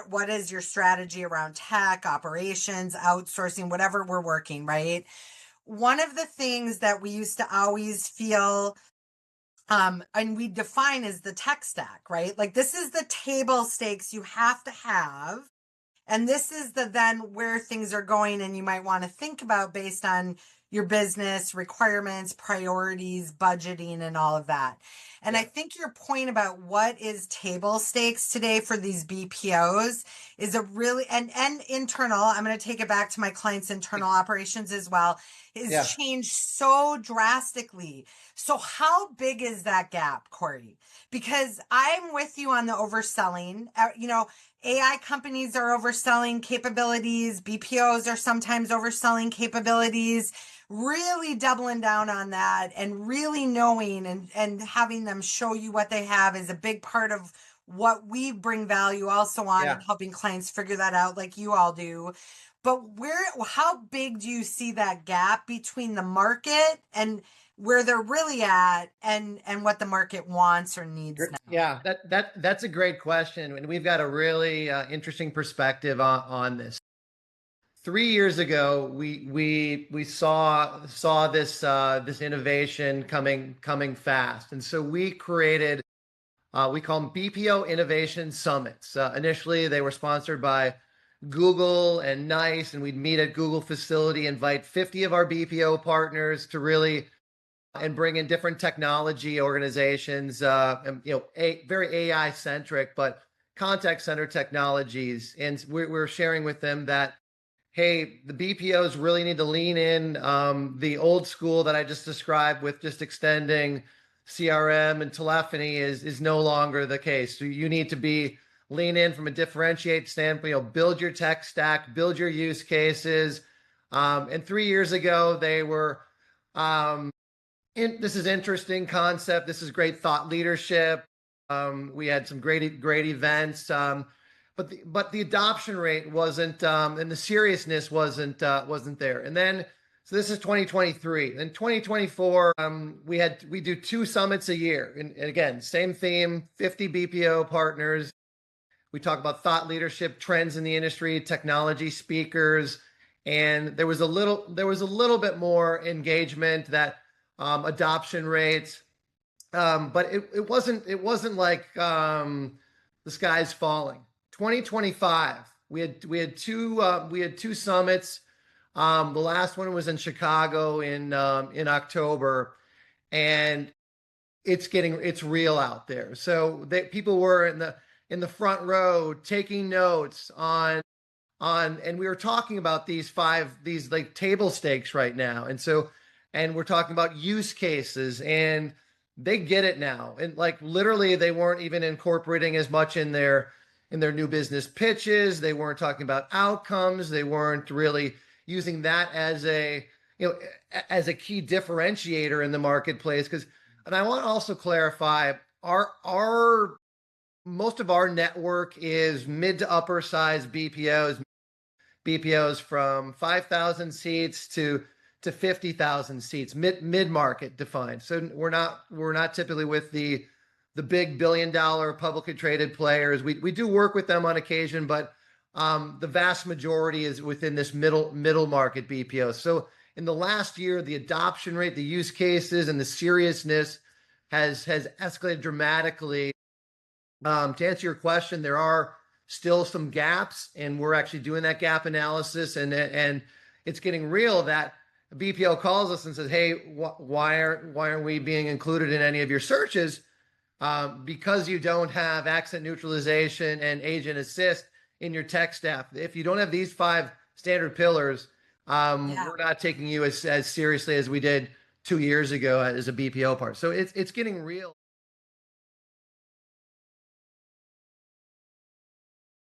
what is your strategy around tech, operations, outsourcing, whatever we're working, right? One of the things that we used to always feel and we define as the tech stack, right? Like this is the table stakes you have to have. And this is the then where things are going, and you might want to think about based on your business requirements, priorities, budgeting, and all of that. And I think your point about what is table stakes today for these BPOs is a really and internal, I'm going to take it back to my clients' internal operations as well, is Yeah. changed so drastically. So how big is that gap, Corey? Because I'm with you on the overselling. AI companies are overselling capabilities. BPOs are sometimes overselling capabilities. Really doubling down on that and really knowing and having them show you what they have is a big part of what we bring value also on, Yeah. and helping clients figure that out like you all do. But how big do you see that gap between the market and where they're really at and what the market wants or needs now? Yeah, that's a great question, and we've got a really interesting perspective on this. 3 years ago, we saw this innovation coming fast, and so we created we call them BPO Innovation Summits. Initially, they were sponsored by Google and NICE, and we'd meet at Google facility, invite 50 of our BPO partners to really and bring in different technology organizations, and, very AI centric, but contact center technologies. And we're sharing with them that, hey, the BPOs really need to lean in. The old school that I just described with just extending CRM and telephony is no longer the case. So you need to lean in from a differentiate standpoint, build your tech stack, build your use cases. And 3 years ago, they were, this is interesting concept. This is great thought leadership. We had some great events, but the adoption rate wasn't, and the seriousness wasn't there. And then, so this is 2023. In 2024, we do 2 summits a year, and again, same theme, 50 BPO partners. We talk about thought leadership, trends in the industry, technology speakers, and there was a little bit more engagement, that adoption rates, but it wasn't like the sky's falling. 2025, we had two summits. The last one was in Chicago in October, and it's real out there. So people were in the front row taking notes and we were talking about these like table stakes right now. And we're talking about use cases, and they get it now. And like literally they weren't even incorporating as much in their new business pitches. They weren't talking about outcomes. They weren't really using that as as a key differentiator in the marketplace. And I want to also clarify, our most of our network is mid to upper size BPOs from 5,000 seats to 50,000 seats, mid market defined. So we're not typically with the big billion-dollar publicly traded players. We do work with them on occasion, but the vast majority is within this middle market BPO. So in the last year, the adoption rate, the use cases, and the seriousness has escalated dramatically. To answer your question, there are still some gaps, and we're actually doing that gap analysis, and it's getting real that BPO calls us and says, "Hey, why aren't we being included in any of your searches? Because you don't have accent neutralization and agent assist in your tech staff. If you don't have these 5 standard pillars, we're not taking you as seriously as we did 2 years ago as a BPO part." So it's getting real.